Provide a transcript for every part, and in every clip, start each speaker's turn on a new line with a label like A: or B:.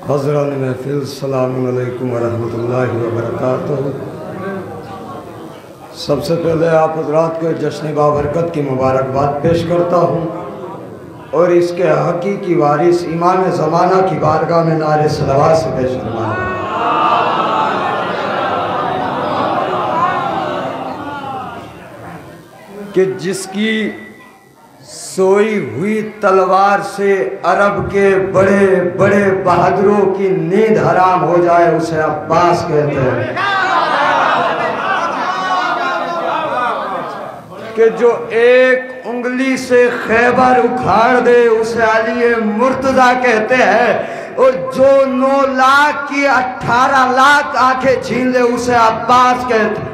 A: हज़रान महफिल सलाम अलैकुम वरहमतुल्लाहि वबरकातुहू। सबसे पहले आप हज़रात को जश्न बाबरकत की मुबारकबाद पेश करता हूँ और इसके हकीकी वारिस इमाम ज़माना की बारगाह में नारे सलवात से पेश फरमाता हूँ कि जिसकी सोई हुई तलवार से अरब के बड़े बड़े बहादुरों की नींद हराम हो जाए उसे अब्बास कहते हैं। कि जो एक उंगली से खैबर उखाड़ दे उसे अली मुर्तज़ा कहते हैं और जो 9 लाख की 18 लाख आंखें छीन ले उसे अब्बास कहते हैं।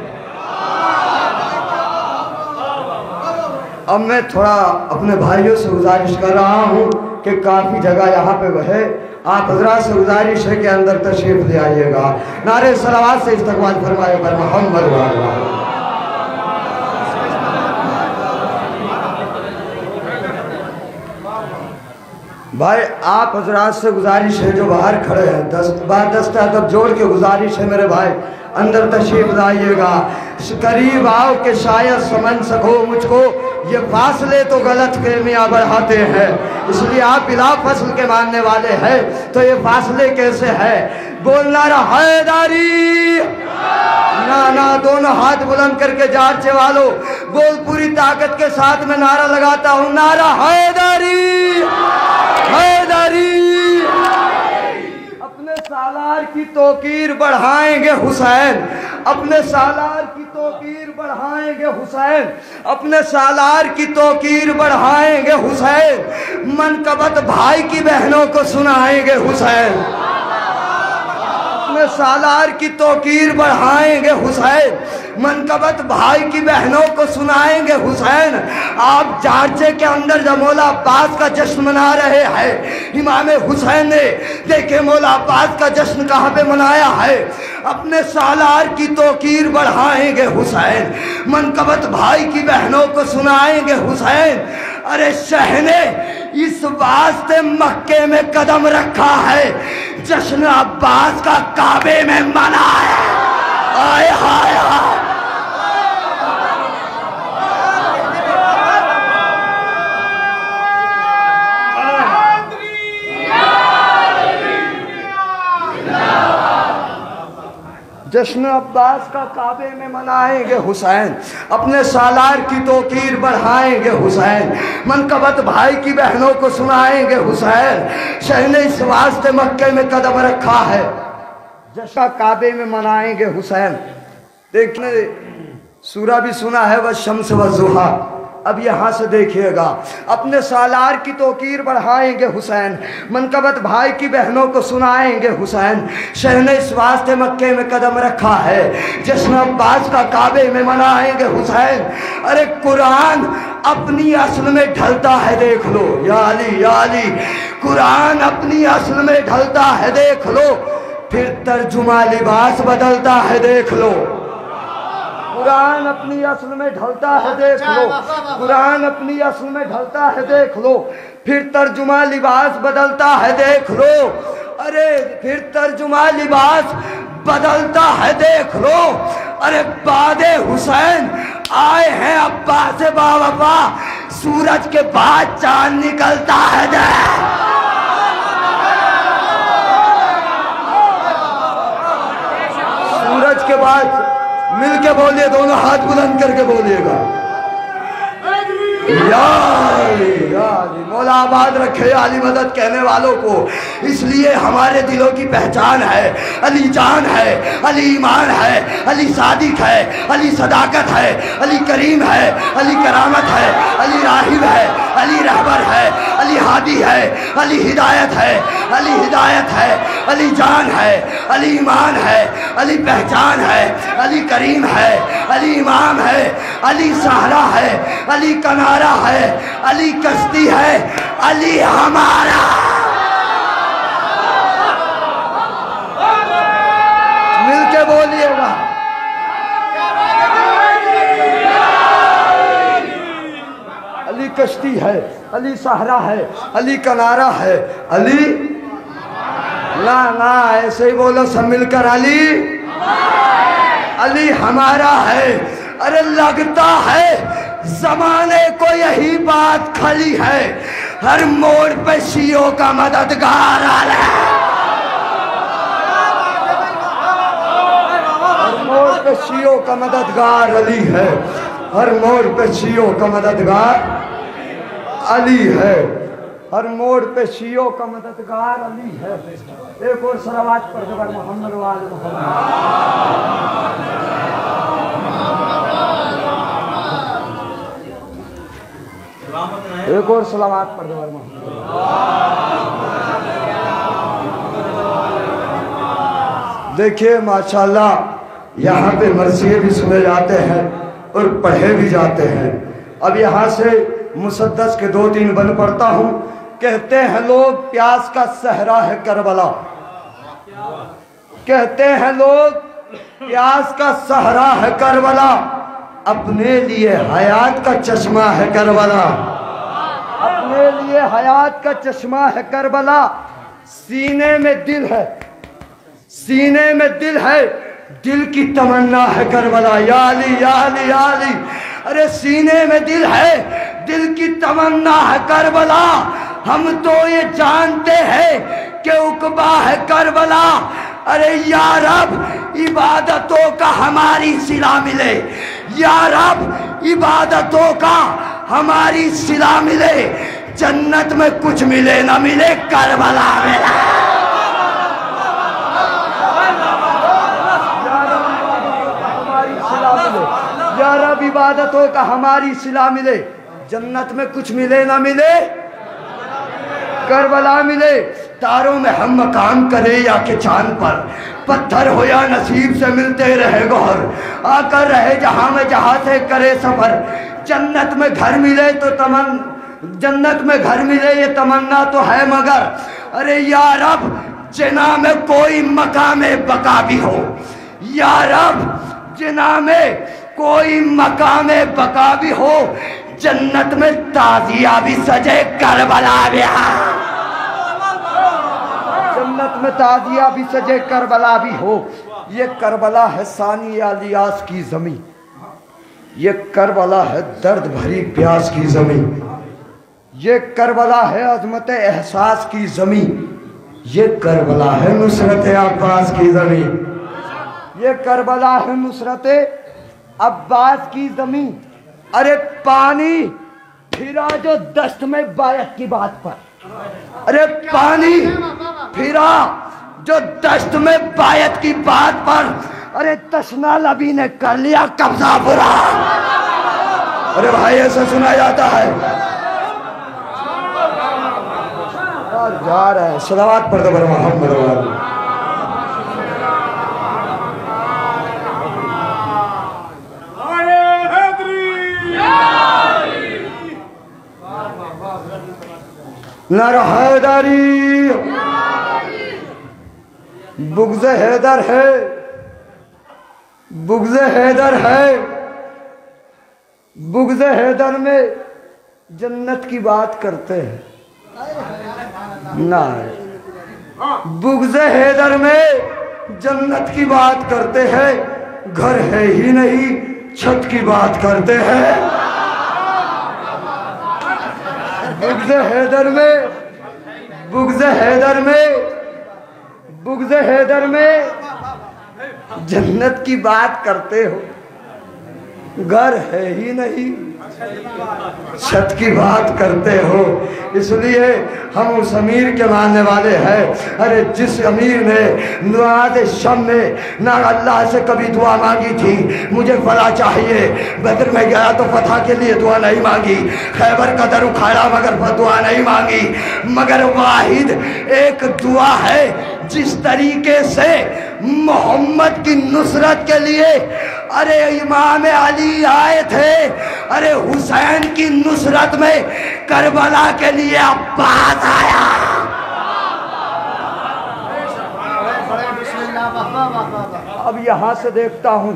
A: अब मैं थोड़ा अपने भाइयों से गुजारिश कर रहा हूँ कि काफ़ी जगह यहाँ पे है, आप हज़रात से गुजारिश है कि अंदर तशरीफ़ ले आइएगा। नारे सलावत से इस्तक़बाल फरमाए पर मोहम्मद। भाई आप हज़रात से गुजारिश है जो बाहर खड़े हैं 10 तब जोड़ के गुजारिश है मेरे भाई अंदर तशरीफ लाइएगा। करीब आओ कि शायद समझ सको मुझको, ये फासले तो गलत फहमियाँ बढ़ाते हैं, इसलिए आप बिला फसल के मानने वाले हैं तो ये फासले कैसे है। बोलना रहा हैदारी ना ना, दोनों हाथ बुलंद करके जारचे वालों बोल, पूरी ताकत के साथ में नारा लगाता हूँ, नारा हैदारी हैदारी। अपने सालार की तौकीर बढ़ाएंगे हुसैन, अपने सालार की तौकीर बढ़ाएंगे हुसैन, अपने सालार की तौकीर बढ़ाएंगे हुसैन, मनकबत भाई की बहनों को सुनाएंगे हुसैन, अपने सालार की तौकीर बढ़ाएंगे हुसैन, मनकबत भाई की बहनों को सुनाएंगे हुसैन। आप जारचे के अंदर जब मौला अब्बास का जश्न मना रहे हैं, इमाम हुसैन ने देखे मौला अब्बास का जश्न कहाँ पे मनाया है। अपने सालार की तौकीर बढ़ाएंगे हुसैन, मनकबत भाई की बहनों को सुनाएंगे हुसैन। अरे शहने इस वास्ते मक्के में कदम रखा है, जश्न अब्बास का काबे में मनाया। आए हाय हाय, जश्न अब्बास का काबे में मनाएंगे हुसैन, अपने सालार की तौकीर बढ़ाएंगे हुसैन, मनकबत भाई की बहनों को सुनाएंगे हुसैन। शहर ने इस वास्ते मक्के में कदम रखा है, जश्न काबे में मनाएंगे हुसैन। देखने सूरा भी सुना है वह शम्स व ज़ुहा। अब यहाँ से देखिएगा, अपने सालार की तौकीर बढ़ाएंगे हुसैन, मनकबत भाई की बहनों को सुनाएंगे हुसैन। शहर ने इस वास्ते मक्के में कदम रखा है, जश्न अब्बास का काबे में मनाएंगे हुसैन। अरे कुरान अपनी असल में ढलता है देख लो, या अली कुरान अपनी असल में ढलता है देख लो, फिर तर्जुमा लिबास बदलता है देख लो। कुरान अपनी असल में ढलता है देख लो, कुरान अपनी असल में ढलता है देख लो, फिर तर्जुमा लिबास बदलता है देख लो। अरे फिर तर्जुमा लिबास बदलता है देख लो। अरे बादे हुसैन आए हैं अब्बास बाबा, सूरज के बाद चांद निकलता है देख। सूरज के बाद मिल के बोलिए, दोनों हाथ बुलंद करके बोलिएगा, मौला आबाद रखे अली मदद कहने वालों को। इसलिए हमारे दिलों की पहचान है, अली जान है, अली ईमान है, अली सादिक है, अली सदाकत है, अली करीम है, अली करामत है, अली राहिब है, अली रहबर है, अली हादी है, अली हिदायत है, अली हिदायत है, अली जान है, अली ईमान है, अली पहचान है, अली करीम है, अली इमाम है, अली सहरा है, अली कनारा है, अली कश्ती है, अली हमारा। मिलके बोलिएगा, अली कश्ती है, अली सहरा है, अली कनारा है, अली ना ना, ऐसे ही बोलो सब मिलकर, अली अली हमारा है। अरे लगता है जमाने को यही बात खली है, हर मोड़ पे शियों का मददगार आ रहा है। हर मोड़ पे शियों का मददगार अली है, हर मोड़ पे शियों का मददगार अली है, हर मोड़ पे शियों का मददगार अली है। एक और सलावत पढ़ दो मोहम्मद वाले मोहम्मद। एक और सलावत पढ़ दो मोहम्मद। देखिए माशाल्लाह यहाँ पे मरसिए भी सुने जाते हैं और पढ़े भी जाते हैं। अब यहाँ से मुसद्दस के 2-3 बन पढ़ता हूँ। कहते हैं लोग प्यास का सहरा है करबला, कहते हैं लोग प्यास का सहरा है करबला, अपने लिए हयात का चश्मा है करबला, अपने लिए हयात का चश्मा है करबला। सीने में दिल है, सीने में दिल है, दिल की तमन्ना है करबला। या अली या अली या अली। अरे सीने में दिल है, दिल की तमन्ना है करबला। हम तो ये जानते हैं कि उकबा है करबला। अरे या रब इबादतों का हमारी सिला मिले, या रब इबादतों का हमारी सिला मिले। जन्नत में कुछ मिले ना मिले, करबला मिला। या रब इबादतों का हमारी सिला मिले, जन्नत में कुछ मिले ना मिले, करबला मिले। तारों में हम मकाम करें या के चांद पर, पत्थर हो या नसीब से मिलते रहे गौर, आकर रहे जहां में जहां से करे सफर। जन्नत में घर मिले तो जन्नत में घर मिले ये तमन्ना तो है मगर। अरे या रब जिना में कोई मकाम बका भी हो, या रब जिना में कोई मकाम बका भी हो। जन्नत में ताजिया भी सजे, करबला भी। जन्नत में ताजिया भी सजे, करबला भी हो। ये करबला है सानी इलियास की जमीन, ये करबला है दर्द भरी प्यास की जमीन, ये करबला है अजमत एहसास की जमीन, ये करबला है नुसरत अब्बास की जमीन, ये करबला है नुसरत अब्बास की जमीन। अरे पानी फिरा जो दस्त में बायत की बात पर, अरे पानी फिरा जो दस्त में बायत की बात पर। अरे तशना लबी ने कर लिया कब्जा बुरा। अरे भाई ऐसा सुना जाता है। जा रहा है सलावत पढ़ दो मोहम्मद। नर हैदरी बुग़्ज़ हैदर है, बुग़्ज़ हैदर है। बुग़्ज़ हैदर में जन्नत की बात करते हैं ना, बुग़्ज़ हैदर में जन्नत की बात करते हैं। घर है ही नहीं छत की बात करते हैं। बुग़्ज़ हैदर में, बुग़्ज़ हैदर में, बुग़्ज़ हैदर में जन्नत की बात करते हो। घर है ही नहीं छत की बात करते हो। इसलिए हम उस अमीर के मानने वाले हैं। अरे जिस अमीर ने नुआद शम में ना अल्लाह से कभी दुआ मांगी थी, मुझे फला चाहिए, बदर में गया तो फतह के लिए दुआ नहीं मांगी, खैबर का दर उखाड़ा मगर दुआ नहीं मांगी, मगर वाहिद एक दुआ है जिस तरीके से मोहम्मद की नुसरत के लिए अरे इमाम अली आए थे, अरे हुसैन की नुसरत में करबला के लिए अब्बास आया। अब यहाँ से देखता हूँ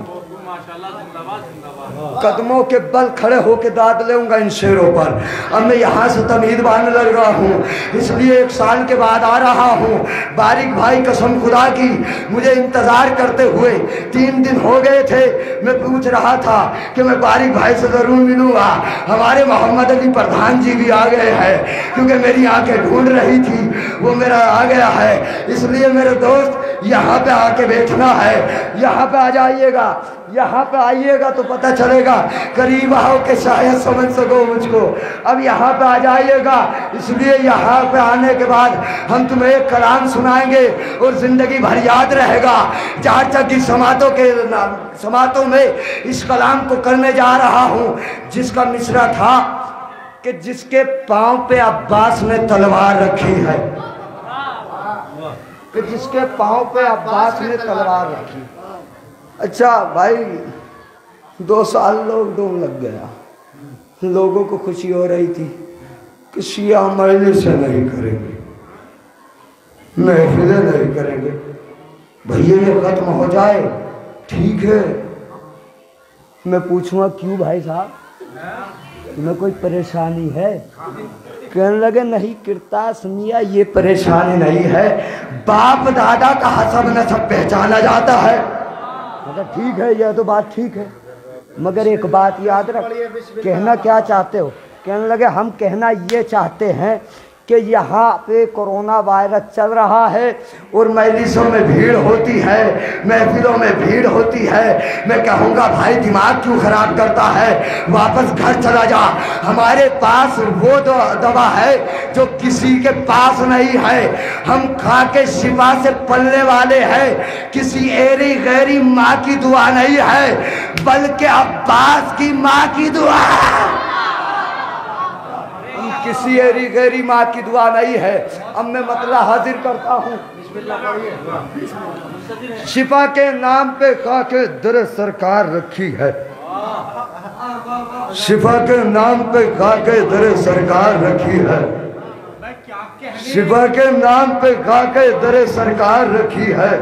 A: कदमों के बल खड़े होके दाद लेऊंगा इन शेरों पर। अब मैं यहाँ से तमीद बांधने लग रहा हूँ, इसलिए 1 साल के बाद आ रहा हूँ। बारिक भाई कसम खुदा की मुझे इंतज़ार करते हुए 3 दिन हो गए थे। मैं पूछ रहा था कि मैं बारिक भाई से ज़रूर मिलूँगा। हमारे मोहम्मद अली प्रधान जी भी आ गए हैं, क्योंकि मेरी आंखें ढूंढ रही थी, वो मेरा आ गया है। इसलिए मेरे दोस्त यहाँ पे आके बैठना है, यहाँ पे आ जाइएगा। यहाँ पे आइएगा तो पता चलेगा, करीब आओ के शायद समझ सको मुझको। अब यहाँ पे आ जाइएगा, इसलिए यहाँ पे आने के बाद हम तुम्हें एक कलाम सुनाएंगे और ज़िंदगी भर याद रहेगा। 4 चक्की समातों में इस कलाम को करने जा रहा हूँ, जिसका मिसरा था कि जिसके पाँव पे अब्बास ने तलवार रखी है, कि जिसके पाँव पे अब्बास ने तलवार रखी। अच्छा भाई, 2 साल लॉकडाउन लग गया, लोगों को खुशी हो रही थी कि शिया मजलिस से नहीं करेंगे, महफिलें नहीं करेंगे, भैया ये खत्म हो जाए ठीक है। मैं पूछूंगा क्यों भाई साहब, तुम्हें कोई परेशानी है? कहने लगे नहीं किरतास मियाँ, ये परेशानी नहीं है, बाप दादा का हसब नसब पहचाना जाता है। मतलब ठीक है, यह तो बात ठीक है, मगर एक बात याद रख। कहना क्या चाहते हो? कहने लगे हम कहना ये चाहते हैं कि यहाँ पे कोरोना वायरस चल रहा है और मजलिसों में भीड़ होती है, महफिलों में भीड़ होती है। मैं कहूँगा भाई दिमाग क्यों ख़राब करता है, वापस घर चला जा। हमारे पास वो दवा है जो किसी के पास नहीं है। हम खा के शिफा से पलने वाले हैं, किसी एरी गैरी माँ की दुआ नहीं है, बल्कि अब्बास की माँ की दुआ है। किसी एरी गैरी माँ की दुआ नहीं है। अब मैं मतला हाजिर करता हूँ। शिफा के नाम पे खा के दर सरकार रखी है, शिफा के नाम पे खा के दर सरकार रखी है, शिफा के नाम पे खा के दर सरकार रखी है।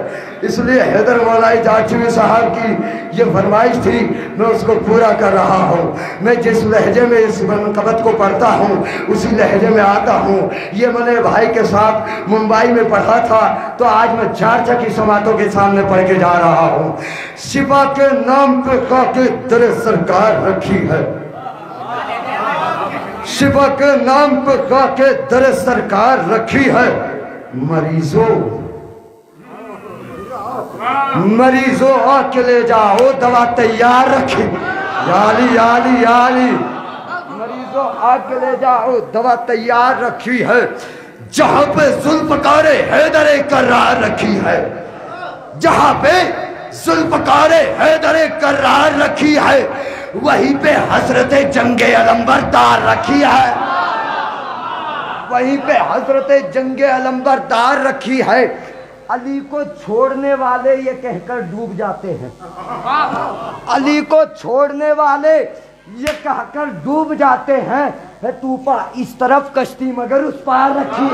A: इसलिए हैदर मौलाई जाटवी साहब की ये फरमाइश थी, मैं उसको पूरा कर रहा हूँ। मैं जिस लहजे में इस मनकबत को पढ़ता हूँ उसी लहजे में आता हूँ। ये मैंने भाई के साथ मुंबई में पढ़ा था, तो आज मैं 4 चक्की समातों के सामने पढ़ के जा रहा हूँ। शिफा के नाम पे खा के दर सरकार रखी है, शिफा के नाम पे खा के दर सरकार रखी है। मरीजों आके ले जाओ, दवा तैयार रखी। याली याली याली, मरीजों आके ले जाओ, दवा तैयार रखी है। जहां पे जुल्फ़कारे हैदर कर्रार रखी है, जहां पे जुल्फ़कारे हैदर कर्रार रखी है, वहीं पे हजरत जंगे अलंबरदार रखी है, वहीं पे हजरत जंगे अलंबरदार रखी है। अली को छोड़ने वाले ये कहकर डूब जाते हैं, अली को छोड़ने वाले ये कहकर डूब जाते हैं। तूफा इस तरफ कश्ती मगर उस पार रखी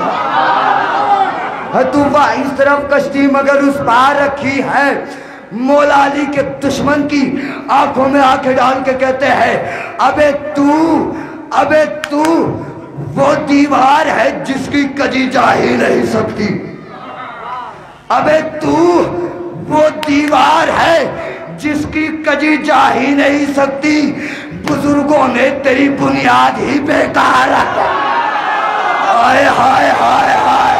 A: है, तूफा इस तरफ कश्ती मगर उस पार रखी है। मौला अली के दुश्मन की आंखों में आंखें डाल के कहते हैं, अबे तू वो दीवार है जिसकी कजी जा ही नहीं सकती, अबे तू वो दीवार है जिसकी कजी जा ही नहीं सकती। बुजुर्गों ने तेरी बुनियाद ही बेकार है। हाय हाय हाय हाय,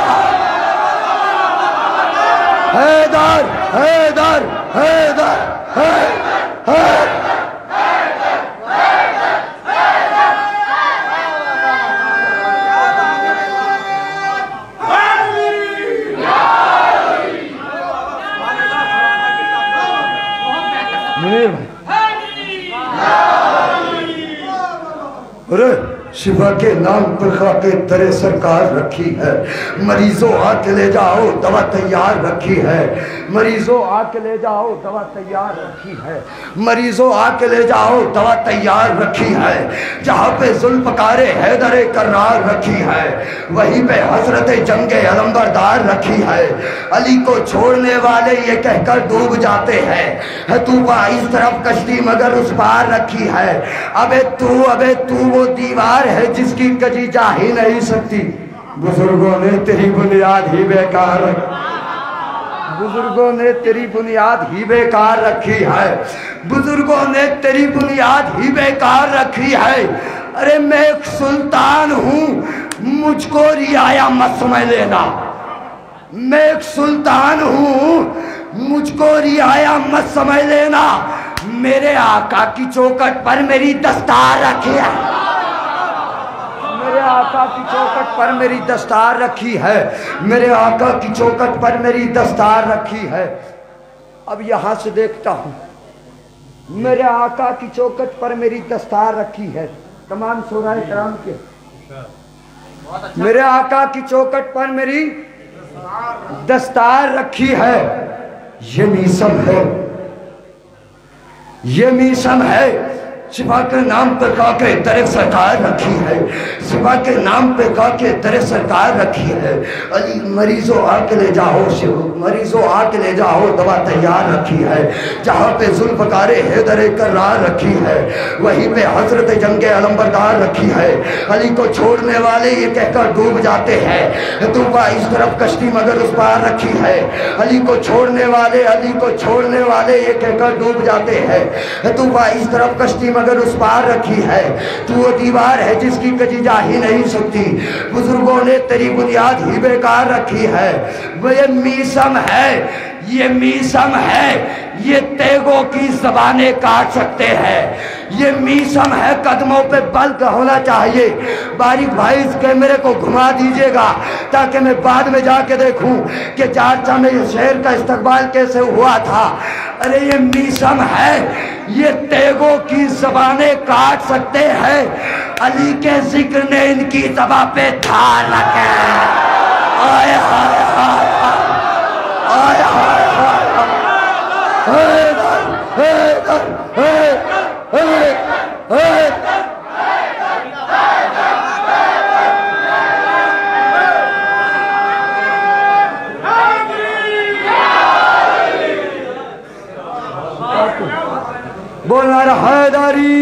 A: हैदर हैदर हैदर हैदर। मुनीर भाई, अरे शिफा के नाम पर खाके दरे सरकार रखी है। मरीजों आके ले जाओ दवा तैयार रखी है। मरीजों आके ले जाओ दवा तैयार रखी है। मरीजों आके ले जाओ दवा तैयार रखी है। जहाँ पे जुल्फ़कारे हैदर करार रखी है, वहीं पे हजरत जंगे अलंबरदार रखी है। अली को छोड़ने वाले ये कहकर डूब जाते हैं, तूफा इस तरफ कश्ती मगर उस पार रखी है। अबे तू वो दीवार है जिसकी कजी जा ही नहीं सकती। बुजुर्गों ने तेरी बुनियाद ही बेकार बुजुर्गों ने तेरी बुनियाद ही बेकार रखी है। बुजुर्गों ने तेरी बुनियाद ही बेकार रखी है। अरे मैं एक सुल्तान हूं, मुझको रियाया मत समझ लेना। मैं एक सुल्तान हूं, मुझको रियाया मत समझ लेना। मेरे आका की चौखट पर मेरी दस्तार रखी है। मेरे आका की चौखट पर मेरी दस्तार रखी है। मेरे आका की चौखट पर मेरी दस्तार रखी है। अब यहां से देखता हूं, मेरे आका की चौखट पर मेरी दस्तार रखी है। तमाम शोराए कराम के, मेरे आका की चौखट पर मेरी दस्तार रखी है। ये मीसम है, ये मीसम है। शिफा के नाम पे काके दरे सरकार रखी है। शिफा के नाम पे काके दरे सरकार रखी है। अली मरीजों आके ले जाओ, मरीजों आके ले जाओ दवा तैयार रखी है। जहाँ पे जुल्फ़कारे हैदर करार रखी है, वहीं पे हजरत जंगे अलंबरदार रखी है। अली को छोड़ने वाले ये कहकर डूब जाते हैं, तूफा इस तरफ कश्ती मगर उस पार रखी है। अली को छोड़ने वाले ये कहकर डूब जाते हैं, तूफा इस तरफ कश्ती मगर उस पार रखी है। तू वो दीवार है जिसकी कजी जा ही नहीं सकती। बुजुर्गों ने तेरी बुनियाद ही बेकार रखी है। वो ये मीसम है, ये मीसम है। ये तेगों की ज़बानें काट सकते हैं। ये मीसम है, कदमों पे बल होना चाहिए। बारीक भाई इस कैमरे को घुमा दीजिएगा ताकि मैं बाद में जाके देखूं कि चारचा में इस शहर का इस्तकबाल कैसे हुआ था। अरे ये मीसम है, ये तेगों की ज़बानें काट सकते हैं। अली के जिक्र ने इनकी ज़बां पे धार रखे। आए हाय हाय आए हाय बोलना रहा हैदरी।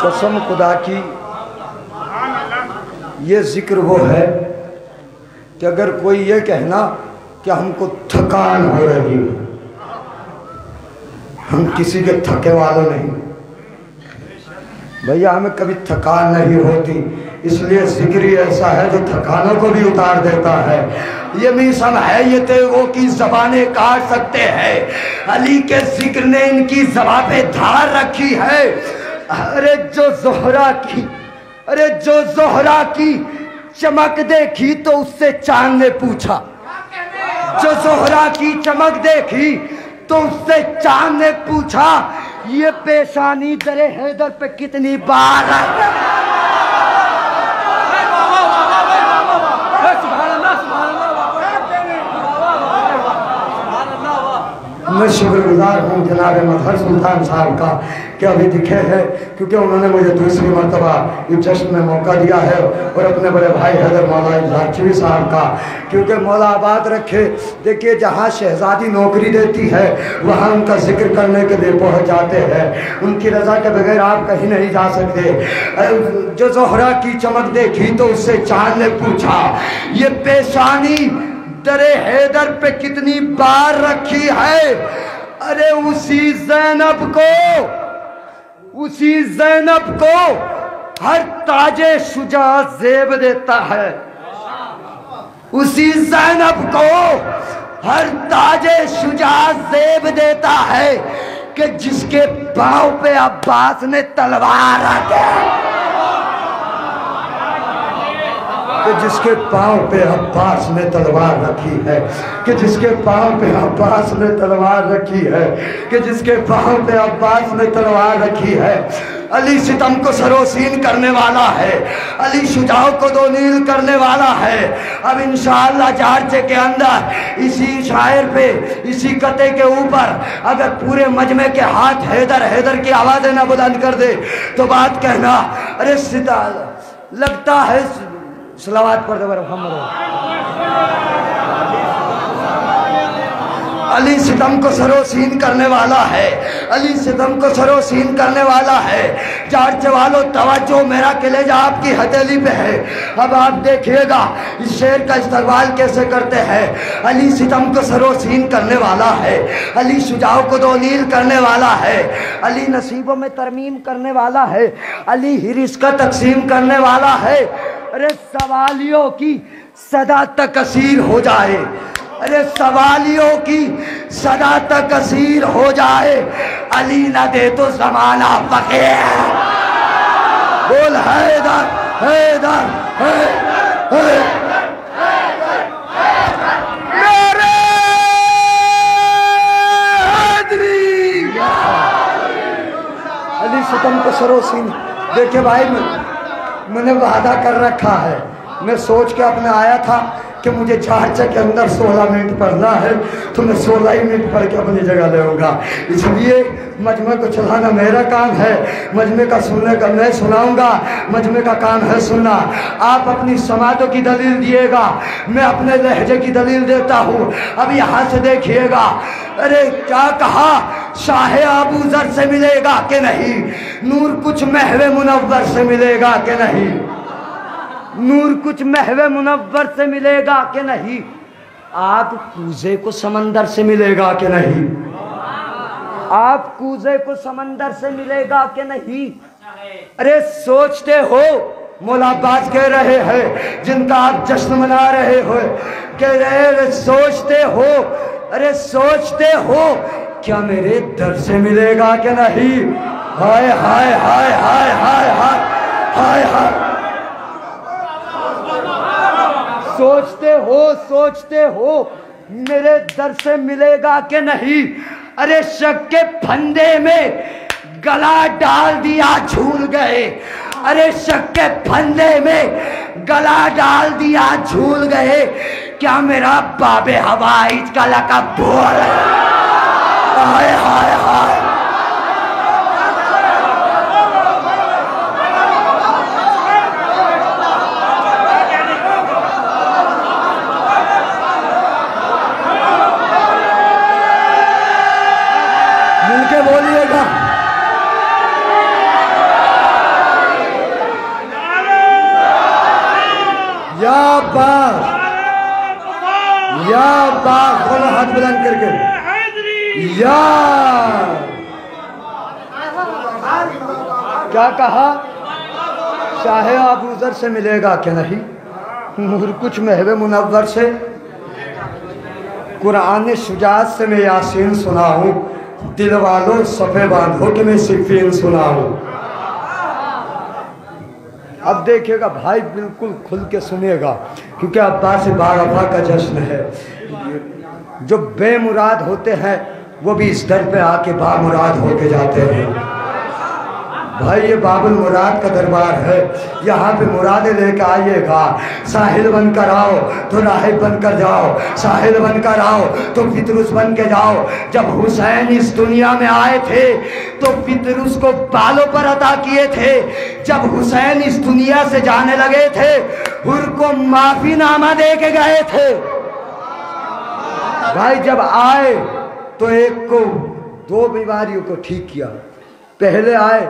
A: कसम खुदा की, ये जिक्र वो है कि अगर कोई ये कहना कि हमको थकान हो रही, हम किसी के थके वाले नहीं भैया, हमें कभी थकान नहीं होती। इसलिए जिक्र ही ऐसा है जो थकानों को भी उतार देता है। ये मीसम है, ये तेगों की ज़बानें काट सकते हैं। अली के जिक्र ने इनकी ज़बां पे धार रखी है। अरे जो ज़ोहरा की चमक देखी तो उससे चांद ने पूछा। जो ज़ोहरा की चमक देखी तो उससे चांद ने पूछा, ये पेशानी दरे हैदर पे कितनी बार मैं शुक्रगुजार हूँ जनाब मजहर सुल्तान साहब का कि अभी दिखे हैं, क्योंकि उन्होंने मुझे दूसरी मरतबा इस जश्न में मौका दिया है। और अपने बड़े भाई हैदर मौला झारचवी साहब का, क्योंकि मौला आबाद रखे। देखिए जहाँ शहजादी नौकरी देती है वहाँ उनका जिक्र करने के लिए पहुँच जाते हैं। उनकी रज़ा के बगैर आप कहीं नहीं जा सकते। जो ज़ोहरा की चमक देखी तो उससे चांद ने पूछा, ये पेशानी दरे हैदर पे कितनी बार रखी है। अरे उसी ज़ैनब को हर ताजे शुजा ज़ेब देता है। उसी ज़ैनब को हर ताजे शुजा ज़ेब देता है कि जिसके पाँव पे अब्बास ने तलवार रखी। कि जिसके पांव पे अब्बास ने तलवार रखी है, कि जिसके पांव पे अब्बास ने तलवार रखी है, कि जिसके पांव पे अब्बास ने तलवार रखी है। अली सितम को सरोसीन करने वाला है, अली शुजाओं को दो नील करने वाला है। अब इंशाअल्लाह जारचे के अंदर इसी शायर पे, इसी कते के ऊपर अगर पूरे मजमे के हाथ हैदर हैदर की आवाज़ें ना बुलंद कर दे तो बात कहना, अरे सिता लगता है सलावत पढ़ दे मोहम्मद। अली सितम को सरोसीन करने वाला है, अली सितम को सरोसीन करने वाला है। जारचे वालों तवज्जो, मेरा कलेजा आपकी हथेली पे है। अब आप देखिएगा इस शेर का इस्तेमाल कैसे करते हैं। अली सितम को सरोसीन करने वाला है, अली शुजाओं को दो नील करने वाला है, अली नसीबों में तरमीम करने वाला है, अली हिरिस का तकसीम करने वाला है। अरे सवालियों की सदा तकसीर हो जाए, अरे सवालियों की सदा तकसीर हो जाए, अली न दे तो जमाना पके। बोल हैदर हैदर हैदर मेरे हैदरी। अली सितम को सरोसीन। देखिए भाई, मैंने वादा कर रखा है, मैं सोच के अपने आया था कि मुझे जारचे के अंदर 16 मिनट पढ़ना है, तो मैं 16 ही मिनट पढ़ के अपनी जगह लेऊंगा। इसलिए मजमे को चलाना मेरा काम है, मजमे का सुनने का मैं सुनाऊंगा, मजमे का काम है सुनना। आप अपनी समातों की दलील दिएगा, मैं अपने लहजे की दलील देता हूँ। अब यहाँ से देखिएगा, अरे क्या कहा, शाहे अबू ज़र से मिलेगा कि नहीं, नूर कुछ महवे मुनव्वर से मिलेगा कि नहीं, नूर कुछ महवे मुनव्वर से मिलेगा कि नहीं, आप कूजे को समंदर से मिलेगा कि नहीं, आप कूजे को समंदर से मिलेगा कि नहीं। अरे सोचते हो, मौला अब्बास कह रहे हैं जिनका आप जश्न मना रहे हो, कह रहे सोचते हो, अरे सोचते हो क्या मेरे दर से मिलेगा कि नहीं। हाय हाय हाय हाय हाय हाय हाय हाय। सोचते हो मेरे दर से मिलेगा कि नहीं। अरे शक के फंदे में गला डाल दिया झूल गए, अरे शक के फंदे में गला डाल दिया झूल गए, क्या मेरा बाबे हवाइज का लक़ब भूल। हाय हाय हाय। मिलके बोलिएगा, या बाग, या बाग, बोलो हाथ बुलंद करके, या क्या कहा, चाहे अबू ज़र से मिलेगा कि नहीं, नूर कुछ महवे मुनव्वर से, कुरान शुजात से मैं यासीन सुनाऊं, दिल वालों सफ़े बांधो कि मैं सिफ़ीन सुनाऊं। अब देखिएगा भाई, बिल्कुल खुल के सुनिएगा, क्योंकि अब्बास बारफा का जश्न है। जो बेमुराद होते हैं वो भी इस दर पे आके बामुराद होके जाते हैं। भाई ये बाबुल मुराद का दरबार है, यहाँ पे मुरादे लेके आइएगा। साहिल बनकर आओ तो राहिब बनकर जाओ, साहिल बनकर आओ तो फितरुस बन के जाओ। जब हुसैन इस दुनिया में आए थे तो फितरुस को बालों पर अता किए थे, जब हुसैन इस दुनिया से जाने लगे थे हुर को माफीनामा दे के गए थे। भाई जब आए तो एक को 2 बीमारियों को ठीक किया, पहले आए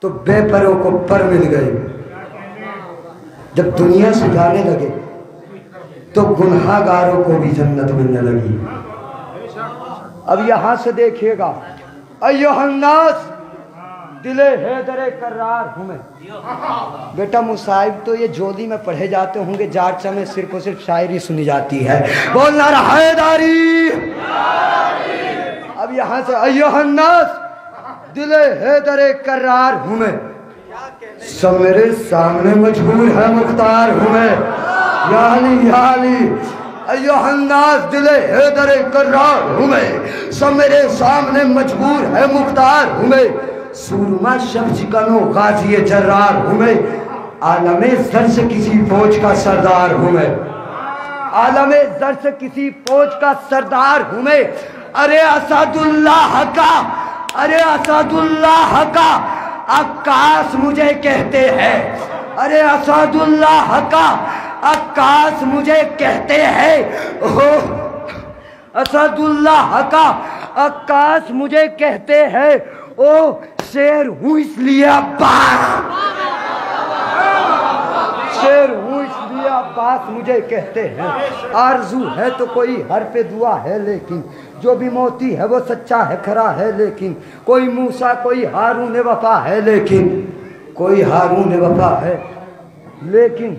A: तो बेपरों को पर मिल गए, जब दुनिया से जाने लगे तो गुनहागारों को भी जन्नत मिलने लगी। अब यहां से देखिएगा, अय्युहन्नास दिले हैदरे कर्रार हूं मैं। बेटा मुसाहिब तो ये जोली में पढ़े जाते होंगे, जारचा में सिर्फ और सिर्फ शायरी सुनी जाती है। बोलना हैदरी। अब यहां से अय्युहन्नास दिले हैदरे कर्रार हूं मैं, सब मेरे सामने मजबूर है मुख्तार हूँ मैं, याली अयोहन्नास दिले हैदर कर्रार हूँ मैं, सब मेरे सामने मजबूर है मुख्तार हूँ मैं, सूरमा शब्ज कनो गाजी जर्रार हूँ मैं, आलमे जर से किसी फौज का सरदार हूँ मैं, आलमे जर से किसी फौज का सरदार हूँ मैं। अरे असदुल्लाह का, अरे असदुल्लाह का अक्कास मुझे कहते हैं, अरे असदुल्लाह का अक्कास मुझे कहते हैं, हो असदुल्लाह का अक्कास मुझे कहते हैं, ओ शेर हूँ इसलिए अब्बास, शेर हूँ इसलिए अब्बास मुझे कहते हैं। आरजू है तो कोई हर पे दुआ है, लेकिन जो भी मोती है वो सच्चा है खरा है, लेकिन कोई मूसा कोई हारून वफा है, लेकिन कोई हारून वफा है, लेकिन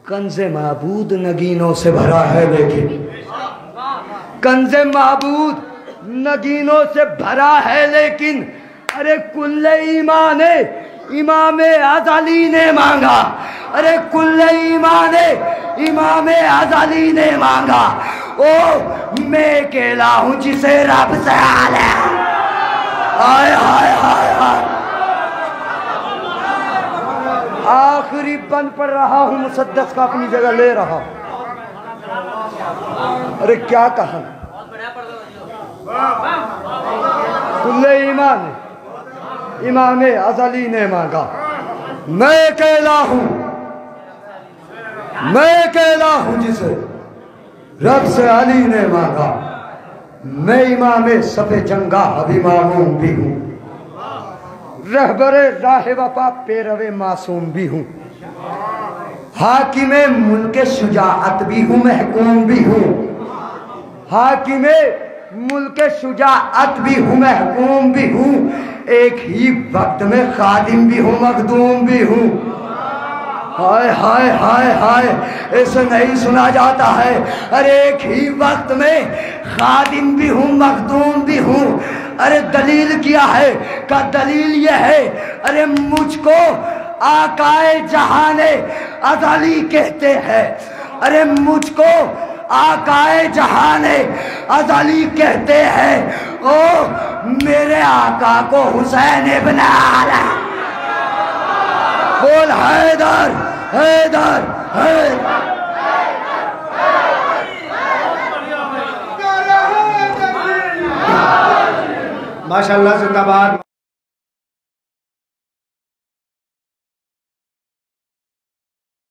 A: कंज़े महबूद नगीनों से भरा है, लेकिन कंज़े महबूद नगीनों से भरा है, लेकिन अरे कुल्ले ईमाने इमामे अज़ली ने मांगा, अरे कुल्ले ईमाने इमामे अज़ली ने मांगा, ओ मैं अकेला हूँ जिसे रब से हाल है। हाय हाय हाय हाय, आखिरी बंद पढ़ रहा हूँ, मुसद्दस का अपनी जगह ले रहा। अरे क्या कहा, कुल्ले ईमान इमामे अज़ली ने मांगा, मैं अकेला हूँ, मैं अकेला हूँ जिसे रब से अली ने मांगा, मैं इमामे सफ़े जंगा अभी मामूम भी हूँ, रहबरे राह वफा पेरवे मासूम भी हूँ, हाकिमे मुल्के शुजाअत भी हूँ, महकूम भी हूँ, हाकिमे मुल्के शुजाअत भी हूँ, महकूम भी हूँ, एक ही वक्त में खादिम भी हूँ, मखदूम भी हूँ। हाय हाय हाय हाय, ऐसे नहीं सुना जाता है। अरे एक ही वक्त में खादिम भी हूँ, मखदूम भी हूँ। अरे दलील क्या है का दलील यह है, अरे मुझको आकाए जहाने अज़ली कहते हैं, अरे मुझको आकाए जहाने अज़ली कहते हैं, ओ मेरे आका को हुसैन इब्न अली, बोल हैदर हैदर हैदर।
B: माशाअल्लाह, जिंदाबाद।